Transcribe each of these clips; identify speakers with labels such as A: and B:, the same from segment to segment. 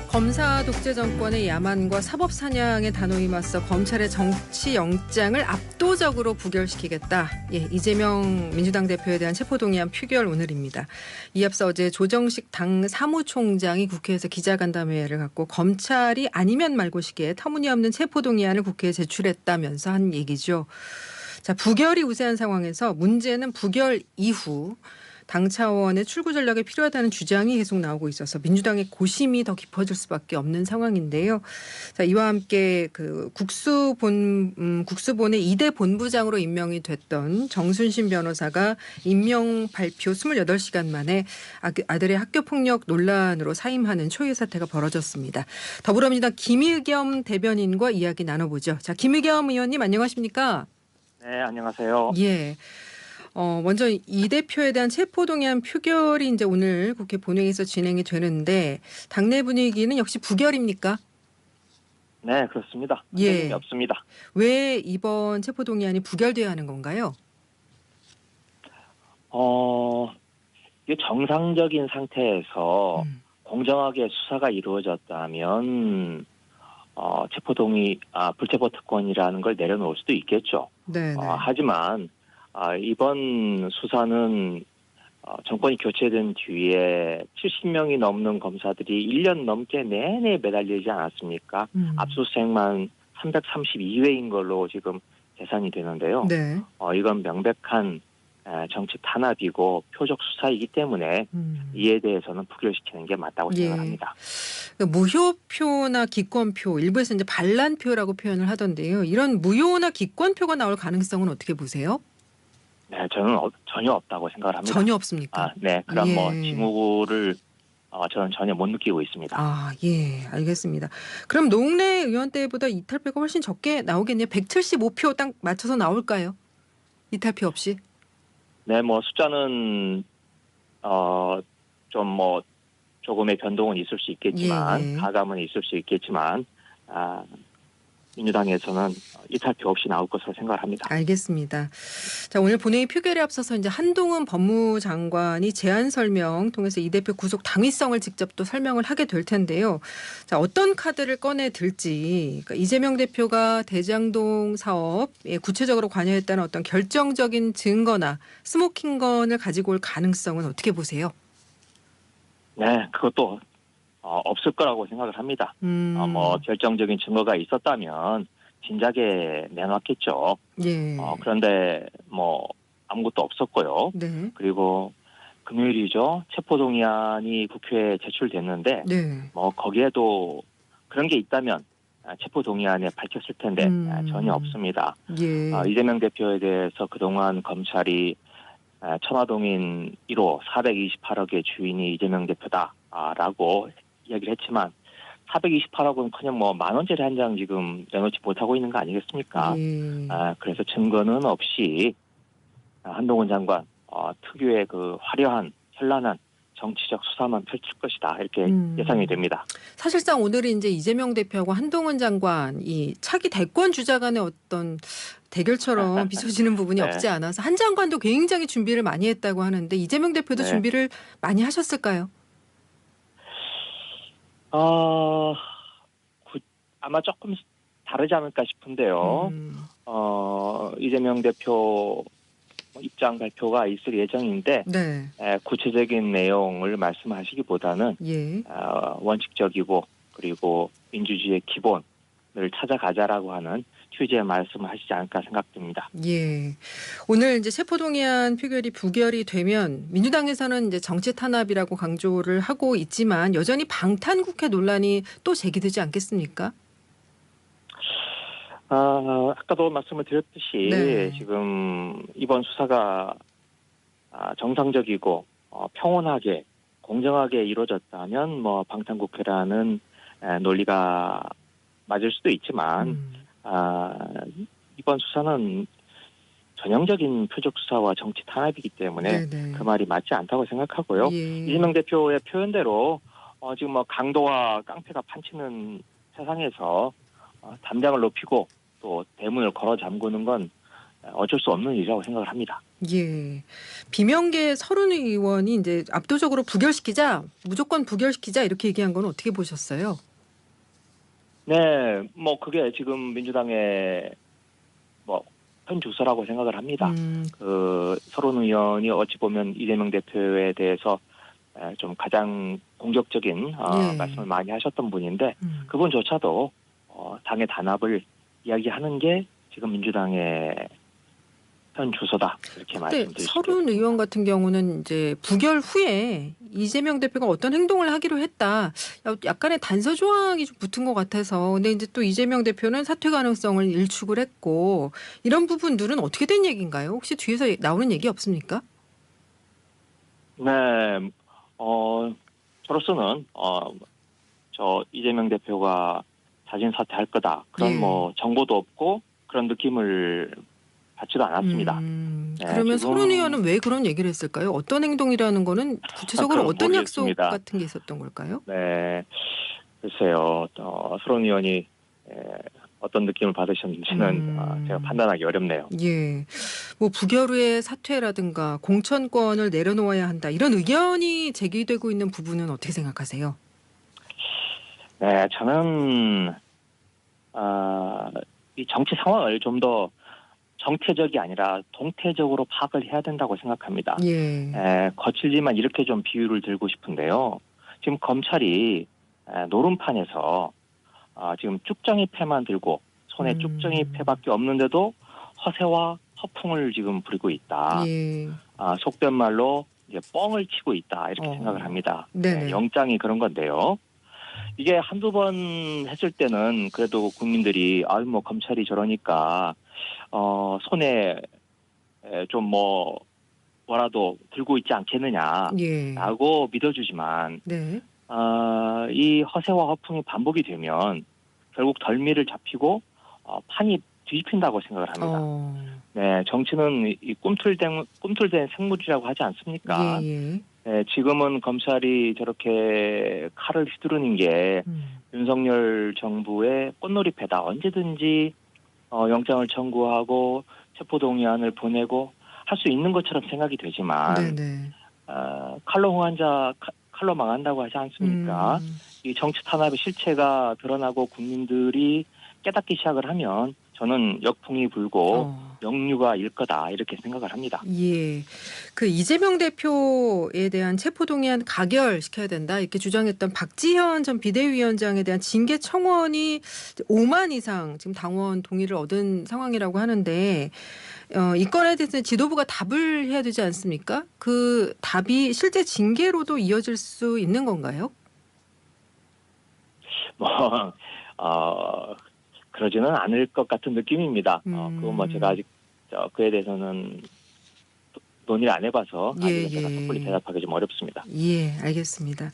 A: 검사 독재 정권의 야만과 사법 사냥에 단호히 맞서 검찰의 정치 영장을 압도적으로 부결시키겠다. 이재명 민주당 대표에 대한 체포동의안 표결 오늘입니다. 이 앞서 어제 조정식 당 사무총장이 국회에서 기자간담회를 갖고 검찰이 아니면 말고 시기에 터무니없는 체포동의안을 국회에 제출했다면서 한 얘기죠. 자, 부결이 우세한 상황에서 문제는 부결 이후 당 차원의 출구 전략이 필요하다는 주장이 계속 나오고 있어서 민주당의 고심이 더 깊어질 수밖에 없는 상황인데요. 자, 이와 함께 그 국수본의 2대 본부장으로 임명이 됐던 정순신 변호사가 임명 발표 28시간 만에 아들의 학교 폭력 논란으로 사임하는 초유의 사태가 벌어졌습니다. 더불어민주당 김의겸 대변인과 이야기 나눠보죠. 자, 김의겸 의원님 안녕하십니까?
B: 네, 안녕하세요.
A: 예. 먼저 이 대표에 대한 체포동의안 표결이 이제 오늘 국회 본회의에서 진행이 되는데 당내 분위기는 역시 부결입니까?
B: 네, 그렇습니다.
A: 예.
B: 흔들림이 없습니다.
A: 왜 이번 체포동의안이 부결돼야 하는 건가요?
B: 이게 정상적인 상태에서 공정하게 수사가 이루어졌다면 불체포 특권이라는 걸 내려놓을 수도 있겠죠.
A: 네.
B: 하지만 이번 수사는 정권이 교체된 뒤에 70명이 넘는 검사들이 1년 넘게 내내 매달리지 않았습니까? 압수수색만 332회인 걸로 지금 계산이 되는데요.
A: 네.
B: 이건 명백한 정치 탄압이고 표적 수사이기 때문에 이에 대해서는 부결시키는 게 맞다고 생각합니다.
A: 무효표나 기권표, 일부에서 이제 반란표라고 표현을 하던데요. 이런 무효나 기권표가 나올 가능성은 어떻게 보세요?
B: 네, 저는 전혀 없다고 생각을 합니다.
A: 전혀 없습니까?
B: 네, 그럼 징후를 저는 전혀 못 느끼고 있습니다.
A: 예, 알겠습니다. 그럼 노웅래 의원 때보다 이탈표가 훨씬 적게 나오겠네요. 175표 딱 맞춰서 나올까요? 이탈표 없이?
B: 네, 숫자는 조금의 변동은 있을 수 있겠지만 가감은 있을 수 있겠지만 민주당에서는 이탈표 없이 나올 것으로 생각을 합니다.
A: 알겠습니다. 자, 오늘 본회의 표결에 앞서서 이제 한동훈 법무장관이 제안 설명 통해서 이 대표 구속 당위성을 직접 또 설명을 하게 될 텐데요. 자, 어떤 카드를 꺼내 들지, 그러니까 이재명 대표가 대장동 사업에 구체적으로 관여했다는 어떤 결정적인 증거나 스모킹건을 가지고 올 가능성은 어떻게 보세요?
B: 네, 그것도 없을 거라고 생각을 합니다. 결정적인 증거가 있었다면 진작에 내놨겠죠.
A: 예.
B: 그런데 아무것도 없었고요.
A: 네.
B: 그리고 금요일이죠. 체포동의안이 국회에 제출됐는데 거기에도 그런 게 있다면 체포동의안에 밝혔을 텐데 전혀 없습니다. 이재명 대표에 대해서 그동안 검찰이 천화동인 1호 428억의 주인이 이재명 대표다라고 이야기를 했지만 428억은 그냥 만 원짜리 한 장 지금 내놓지 못하고 있는 거 아니겠습니까? 그래서 증거는 없이 한동훈 장관 특유의 그 화려한 현란한 정치적 수사만 펼칠 것이다 이렇게 예상이 됩니다.
A: 사실상 오늘은 이제 이재명 대표하고 한동훈 장관이 차기 대권 주자 간의 어떤 대결처럼 비춰지는 부분이 없지 않아서 한 장관도 굉장히 준비를 많이 했다고 하는데 이재명 대표도 준비를 많이 하셨을까요?
B: 아마 조금 다르지 않을까 싶은데요. 이재명 대표 입장 발표가 있을 예정인데 구체적인 내용을 말씀하시기보다는 원칙적이고 그리고 민주주의의 기본을 찾아가자라고 하는 취지의 말씀을 하시지 않을까 생각됩니다.
A: 예. 오늘 이제 체포동의안 표결이 부결이 되면 민주당에서는 이제 정치 탄압이라고 강조를 하고 있지만 여전히 방탄국회 논란이 또 제기되지 않겠습니까?
B: 아까도 말씀을 드렸듯이 지금 이번 수사가 정상적이고 평온하게 공정하게 이루어졌다면 방탄국회라는 논리가 맞을 수도 있지만 이번 수사는 전형적인 표적 수사와 정치 탄압이기 때문에 그 말이 맞지 않다고 생각하고요. 이재명 대표의 표현대로 지금 강도와 깡패가 판치는 세상에서 담장을 높이고 또 대문을 걸어 잠그는 건 어쩔 수 없는 일이라고 생각을 합니다.
A: 예. 비명계 서른 의원이 이제 압도적으로 부결시키자, 무조건 부결시키자 이렇게 얘기한 건 어떻게 보셨어요?
B: 네, 뭐 그게 지금 민주당의 뭐 현 주소라고 생각을 합니다. 그 서른 의원이 어찌 보면 이재명 대표에 대해서 좀 가장 공격적인
A: 예.
B: 말씀을 많이 하셨던 분인데 그분조차도 당의 단합을 이야기하는 게 지금 민주당의 현 주소다 이렇게 말씀드릴 수 있겠습니다.
A: 서른 의원 같은 경우는 이제 부결 후에 이재명 대표가 어떤 행동을 하기로 했다. 약간의 단서 조항이 좀 붙은 것 같아서. 근데 이제 또 이재명 대표는 사퇴 가능성을 일축을 했고 이런 부분들은 어떻게 된 얘기인가요? 혹시 뒤에서 나오는 얘기 없습니까?
B: 네, 저로서는 저 이재명 대표가 자진 사퇴할 거다 그런 뭐 정보도 없고 그런 느낌을 받지도 않았습니다. 네,
A: 그러면 서른 의원은 왜 그런 얘기를 했을까요? 어떤 행동이라는 거는 구체적으로 어떤
B: 모르겠습니다.
A: 약속 같은 게 있었던 걸까요?
B: 네, 글쎄요. 서른 의원이 어떤 느낌을 받으셨는지는 제가 판단하기 어렵네요.
A: 예. 뭐 부결 후에 사퇴라든가 공천권을 내려놓아야 한다. 이런 의견이 제기되고 있는 부분은 어떻게 생각하세요?
B: 네, 저는 이 정치 상황을 좀 더 정태적이 아니라 동태적으로 파악을 해야 된다고 생각합니다.
A: 예.
B: 거칠지만 이렇게 좀 비유를 들고 싶은데요. 지금 검찰이 노름판에서 지금 쭉정이 패만 들고 손에 쭉정이 패밖에 없는데도 허세와 허풍을 지금 부리고 있다.
A: 예.
B: 속된 말로 이제 뻥을 치고 있다 이렇게 생각을 합니다.
A: 네네.
B: 영장이 그런 건데요. 이게 한두 번 했을 때는 그래도 국민들이 뭐 검찰이 저러니까 손에 좀 뭐라도 들고 있지 않겠느냐라고
A: 예.
B: 믿어주지만
A: 네.
B: 이 허세와 허풍이 반복이 되면 결국 덜미를 잡히고 판이 뒤집힌다고 생각을 합니다. 네, 정치는 이 꿈틀댄 생물이라고 하지 않습니까?
A: 예.
B: 네, 지금은 검찰이 저렇게 칼을 휘두르는 게 윤석열 정부의 꽃놀이패다. 언제든지 영장을 청구하고 체포동의안을 보내고 할 수 있는 것처럼 생각이 되지만 칼로 흥한 칼로 망한다고 하지 않습니까? 이 정치 탄압의 실체가 드러나고 국민들이 깨닫기 시작을 하면 저는 역풍이 불고 역류가 일 거다 이렇게 생각을 합니다.
A: 예. 그 이재명 대표에 대한 체포동의안 가결시켜야 된다 이렇게 주장했던 박지현 전 비대위원장에 대한 징계 청원이 5만 이상 지금 당원 동의를 얻은 상황이라고 하는데 이 건에 대해서 지도부가 답을 해야 되지 않습니까? 그 답이 실제 징계로도 이어질 수 있는 건가요?
B: 그러지는 않을 것 같은 느낌입니다. 그건 제가 아직 그에 대해서는 논의를 안 해봐서 아직은 제가 섣불리 대답하기 좀 어렵습니다.
A: 예, 알겠습니다.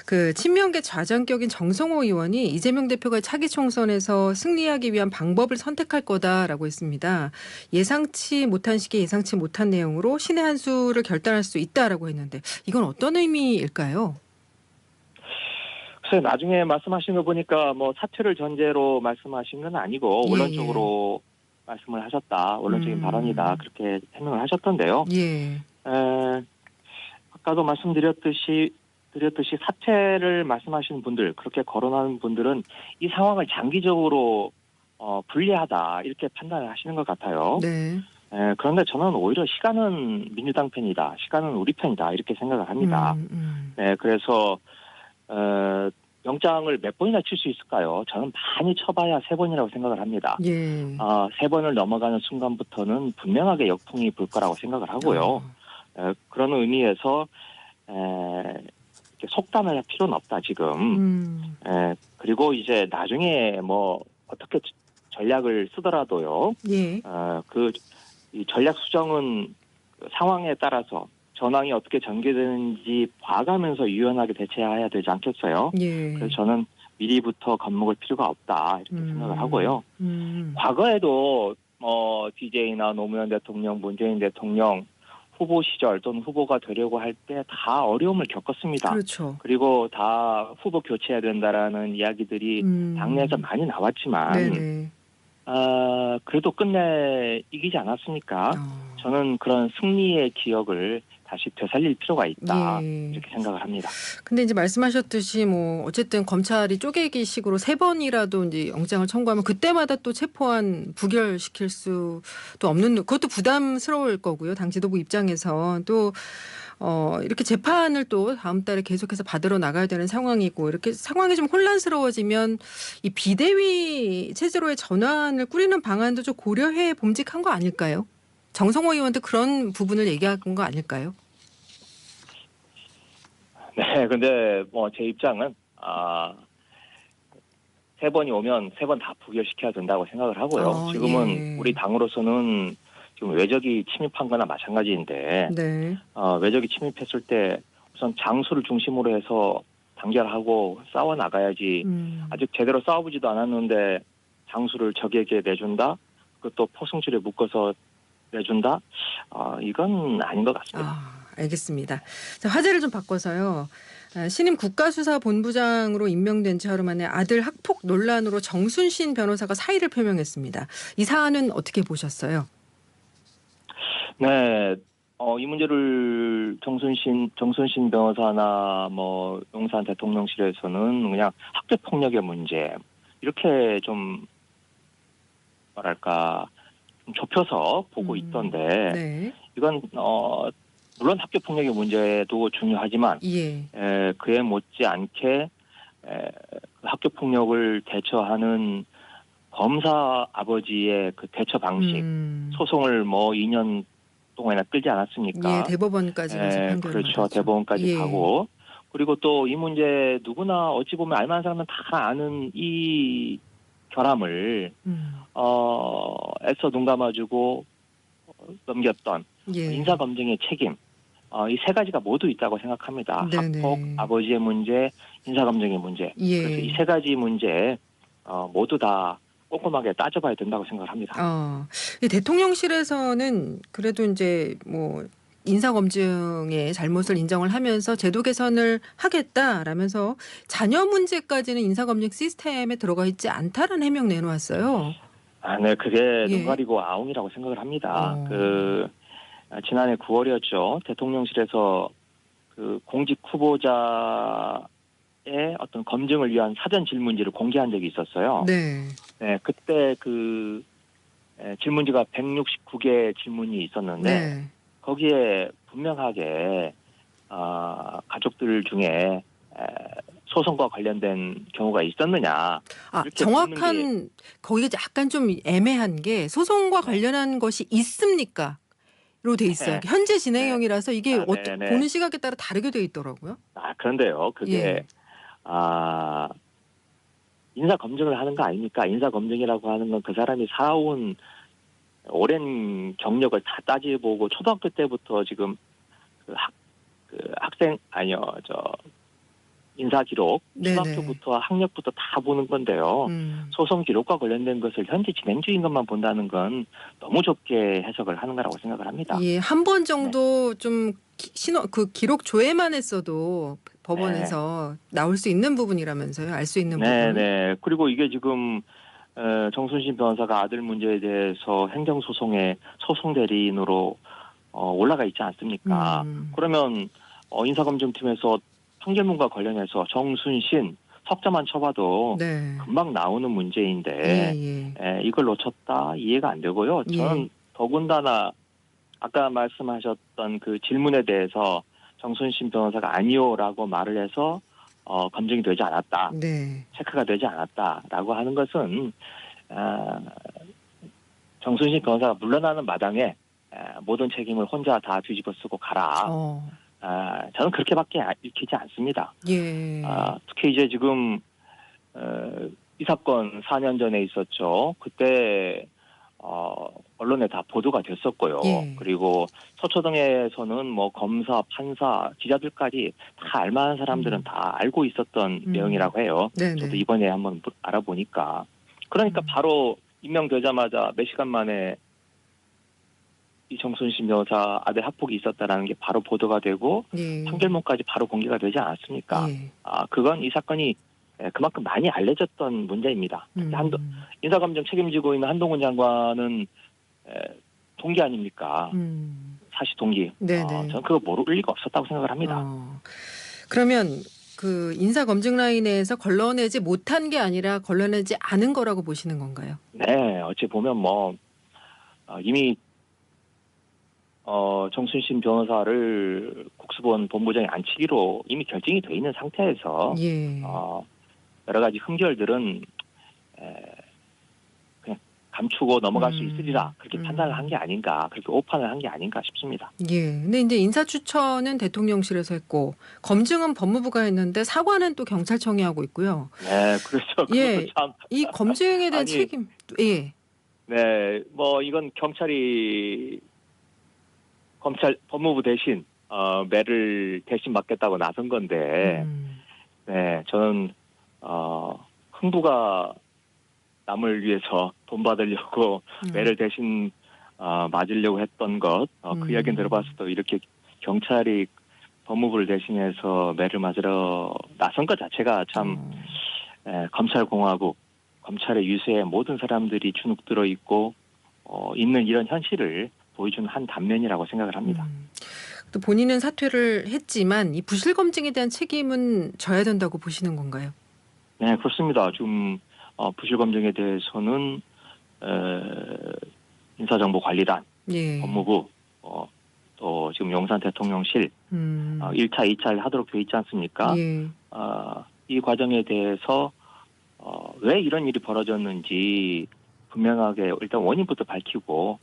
A: 그 친명계 좌장격인 정성호 의원이 이재명 대표가 차기 총선에서 승리하기 위한 방법을 선택할 거다라고 했습니다. 예상치 못한 시기에 예상치 못한 내용으로 신의 한 수를 결단할 수 있다라고 했는데 이건 어떤 의미일까요?
B: 글쎄 나중에 말씀하신 거 보니까 사퇴를 전제로 말씀하신 건 아니고 원론적으로 말씀을 하셨다. 원론적인 발언이다. 그렇게 해명을 하셨던데요. 아까도 말씀드렸듯이 사퇴를 말씀하시는 분들, 그렇게 거론하는 분들은 이 상황을 장기적으로 불리하다 이렇게 판단을 하시는 것 같아요. 그런데 저는 오히려 시간은 민주당 편이다. 시간은 우리 편이다. 이렇게 생각을 합니다. 그래서 영장을 몇 번이나 칠 수 있을까요? 저는 많이 쳐봐야 3번이라고 생각을 합니다. 3번을 넘어가는 순간부터는 분명하게 역풍이 불 거라고 생각을 하고요. 그런 의미에서 이렇게 속단을 할 필요는 없다 지금. 그리고 이제 나중에 어떻게 전략을 쓰더라도요. 이 전략 수정은 상황에 따라서 전황이 어떻게 전개되는지 봐가면서 유연하게 대처해야 되지 않겠어요? 그래서 저는 미리부터 겁먹을 필요가 없다 이렇게 생각을 하고요. 과거에도 DJ나 노무현 대통령, 문재인 대통령 후보 시절 또는 후보가 되려고 할 때 다 어려움을 겪었습니다.
A: 그렇죠.
B: 그리고 다 후보 교체해야 된다라는 이야기들이 당내에서 많이 나왔지만 그래도 끝내 이기지 않았습니까? 저는 그런 승리의 기억을 다시 되살릴 필요가 있다.
A: 예.
B: 이렇게 생각을 합니다.
A: 근데 이제 말씀하셨듯이 뭐 어쨌든 검찰이 쪼개기식으로 3번이라도 이제 영장을 청구하면 그때마다 또 체포한 부결시킬 수도 없는, 그것도 부담스러울 거고요. 당 지도부 입장에서 또 이렇게 재판을 또 다음 달에 계속해서 받으러 나가야 되는 상황이고, 이렇게 상황이 좀 혼란스러워지면 이 비대위 체제로의 전환을 꾸리는 방안도 좀 고려해 봄직한 거 아닐까요? 정성호 의원도 그런 부분을 얘기한 거 아닐까요?
B: 네, 근데 뭐 제 입장은 3번이 오면 3번 다 부결시켜야 된다고 생각을 하고요. 지금은
A: 예.
B: 우리 당으로서는 지금 외적이 침입한 거나 마찬가지인데
A: 네.
B: 외적이 침입했을 때 우선 장수를 중심으로 해서 단결하고 싸워 나가야지. 아직 제대로 싸워보지도 않았는데 장수를 적에게 내준다? 그것도 포승줄에 묶어서 내준다? 이건 아닌 것 같습니다.
A: 알겠습니다. 자, 화제를 좀 바꿔서요. 신임 국가수사본부장으로 임명된 지 하루 만에 아들 학폭 논란으로 정순신 변호사가 사의를 표명했습니다. 이 사안은 어떻게 보셨어요?
B: 네, 이 문제를 정순신 변호사나 뭐 용산 대통령실에서는 그냥 학교 폭력의 문제 이렇게 좀 뭐랄까 좀 좁혀서 보고 있던데
A: 네.
B: 이건 물론 학교 폭력의 문제도 중요하지만 그에 못지않게 학교 폭력을 대처하는 검사 아버지의 그 대처 방식, 소송을 뭐 2년 동안이나 끌지 않았습니까?
A: 예, 대법원까지 가서 판결을
B: 그렇죠.
A: 받았죠.
B: 대법원까지 가고. 그리고 또 이 문제 누구나 어찌 보면 알만한 사람은 다 아는 이 결함을 애써 눈 감아주고 넘겼던 인사검증의 책임, 이 3가지가 모두 있다고 생각합니다.
A: 네네.
B: 학폭, 아버지의 문제, 인사검증의 문제. 그래서 이 3가지 문제 모두 다 꼼꼼하게 따져봐야 된다고 생각을 합니다.
A: 대통령실에서는 그래도 이제 뭐 인사검증의 잘못을 인정을 하면서 제도 개선을 하겠다라면서 자녀 문제까지는 인사검증 시스템에 들어가 있지 않다라는 해명 내놓았어요.
B: 네, 그게 눈 가리고 아웅이라고 생각을 합니다. 지난해 9월이었죠. 대통령실에서 그 공직 후보자의 어떤 검증을 위한 사전 질문지를 공개한 적이 있었어요.
A: 네.
B: 네, 그때 그 질문지가 169개 질문이 있었는데 거기에 분명하게 가족들 중에 소송과 관련된 경우가 있었느냐.
A: 정확한 거기가 약간 좀 애매한 게 소송과 관련한 것이 있습니까? 로 돼 있어요. 현재 진행형이라서 이게 보는 시각에 따라 다르게 돼 있더라고요.
B: 그런데요. 그게 인사 검증을 하는 거 아닙니까? 인사 검증이라고 하는 건 그 사람이 살아온 오랜 경력을 다 따져보고 초등학교 때부터 지금 인사 기록, 초등학교부터 학력부터 다 보는 건데요. 소송 기록과 관련된 것을 현재 진행 중인 것만 본다는 건 너무 좁게 해석을 하는 거라고 생각을 합니다.
A: 예, 한 번 정도 좀 기록 조회만 했어도 법원에서 나올 수 있는 부분이라면서요. 알 수 있는 부분.
B: 네. 그리고 이게 지금 정순신 변호사가 아들 문제에 대해서 행정소송의 소송 대리인으로 올라가 있지 않습니까? 그러면 인사검증팀에서 판결문과 관련해서 정순신 석자만 쳐봐도 금방 나오는 문제인데 이걸 놓쳤다 이해가 안 되고요. 저는 더군다나 아까 말씀하셨던 그 질문에 대해서 정순신 변호사가 아니요라고 말을 해서 검증이 되지 않았다. 체크가 되지 않았다라고 하는 것은 정순신 변호사가 물러나는 마당에 모든 책임을 혼자 다 뒤집어 쓰고 가라. 저는 그렇게밖에 읽히지 않습니다. 특히 이제 지금 이 사건 4년 전에 있었죠. 그때 언론에 다 보도가 됐었고요. 그리고 서초동에서는 뭐 검사, 판사, 기자들까지 다 알만한 사람들은 다 알고 있었던 내용이라고 해요. 저도 이번에 한번 알아보니까. 그러니까 바로 임명되자마자 몇 시간 만에 이 정순신 변호사 아들 학폭이 있었다라는 게 바로 보도가 되고 판결문까지 바로 공개가 되지 않았습니까? 그건 이 사건이 그만큼 많이 알려졌던 문제입니다. 인사검증 책임지고 있는 한동훈 장관은 동기 아닙니까? 사실 동기. 저는 그거 모를 리가 없었다고 생각을 합니다.
A: 그러면 그 인사 검증 라인에서 걸러내지 못한 게 아니라 걸러내지 않은 거라고 보시는 건가요?
B: 네, 어찌 보면 뭐 이미 정순신 변호사를 국수본 본부장에 앉히기로 이미 결정이 돼 있는 상태에서 여러 가지 흠결들은 그냥 감추고 넘어갈 수 있으리라 그렇게 판단을 한 게 아닌가, 그렇게 오판을 한 게 아닌가 싶습니다.
A: 근데 이제 인사 추천은 대통령실에서 했고 검증은 법무부가 했는데 사과는 또 경찰청이 하고 있고요.
B: 네, 그렇죠. 그것도 참.
A: 이 검증에 대한 책임,
B: 네, 뭐 이건 법무부 대신 매를 대신 맡겠다고 나선 건데, 네, 저는 흥부가 남을 위해서 돈 받으려고 매를 대신 맞으려고 했던 것, 그 이야기는 들어봤어도 이렇게 경찰이 법무부를 대신해서 매를 맞으러 나선 것 자체가 참 검찰공화국, 검찰의 유세에 모든 사람들이 주눅 들어 있고 있는 이런 현실을 보여준 한 단면이라고 생각을 합니다.
A: 또 본인은 사퇴를 했지만 이 부실 검증에 대한 책임은 져야 된다고 보시는 건가요?
B: 네, 그렇습니다. 지금 부실 검증에 대해서는 인사정보관리단, 법무부, 또 지금 용산 대통령실 1차, 2차를 하도록 되어 있지 않습니까? 이 과정에 대해서 왜 이런 일이 벌어졌는지 분명하게 일단 원인부터 밝히고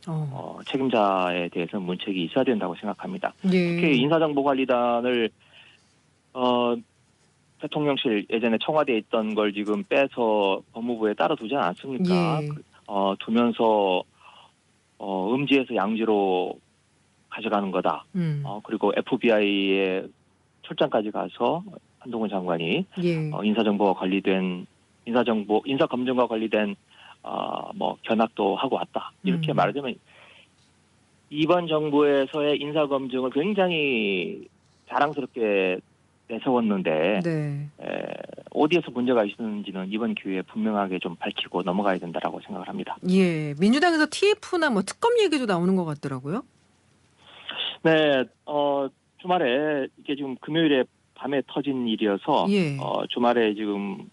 B: 책임자에 대해서는 문책이 있어야 된다고 생각합니다. 특히 인사정보관리단을 대통령실 예전에 청와대에 있던 걸 지금 빼서 법무부에 따로 두지 않았습니까? 두면서 음지에서 양지로 가져가는 거다. 그리고 FBI의 출장까지 가서 한동훈 장관이 인사 검증과 관리된 뭐 견학도 하고 왔다. 이렇게 말하자면 이번 정부에서의 인사 검증을 굉장히 자랑스럽게 내세웠는데 어디에서 문제가 있었는지는 이번 기회에 분명하게 좀 밝히고 넘어가야 된다라고 생각을 합니다.
A: 민주당에서 TF나 뭐 특검 얘기도 나오는 것 같더라고요.
B: 네, 주말에 이게 지금 금요일에 밤에 터진 일이어서 주말에 지금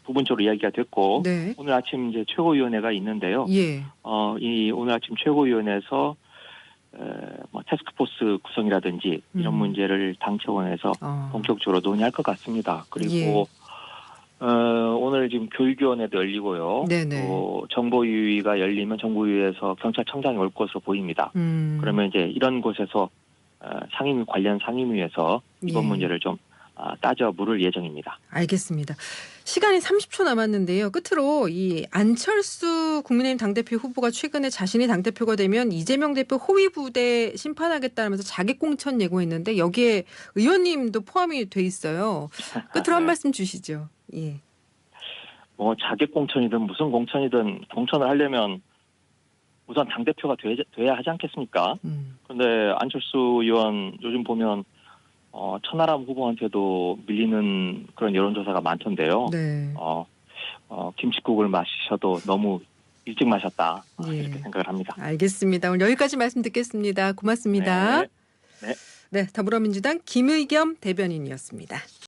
B: 부분적으로 이야기가 됐고 오늘 아침 이제 최고위원회가 있는데요. 이 오늘 아침 최고위원회에서 뭐 태스크포스 구성이라든지 이런 문제를 당 차원에서 본격적으로 논의할 것 같습니다. 그리고 오늘 지금 교육위원회도 열리고요. 또 정보유의가 열리면 정보유의에서 경찰청장이 올 것으로 보입니다. 그러면 이제 이런 곳에서 관련 상임위에서 이번 문제를 좀 따져 물을 예정입니다.
A: 알겠습니다. 시간이 30초 남았는데요. 끝으로 이 안철수 국민의힘 당대표 후보가 최근에 자신이 당대표가 되면 이재명 대표 호위 부대 심판하겠다면서 자객 공천 예고했는데 여기에 의원님도 포함이 돼 있어요. 끝으로 한 말씀 주시죠.
B: 뭐 자객 공천이든 무슨 공천이든 공천을 하려면 우선 당대표가 돼야 하지 않겠습니까? 그런데 안철수 의원 요즘 보면 천하람 후보한테도 밀리는 그런 여론조사가 많던데요. 김칫국을 마시셔도 너무 일찍 마셨다. 이렇게 생각을 합니다.
A: 알겠습니다. 오늘 여기까지 말씀 듣겠습니다. 고맙습니다.
B: 네,
A: 더불어민주당 김의겸 대변인이었습니다.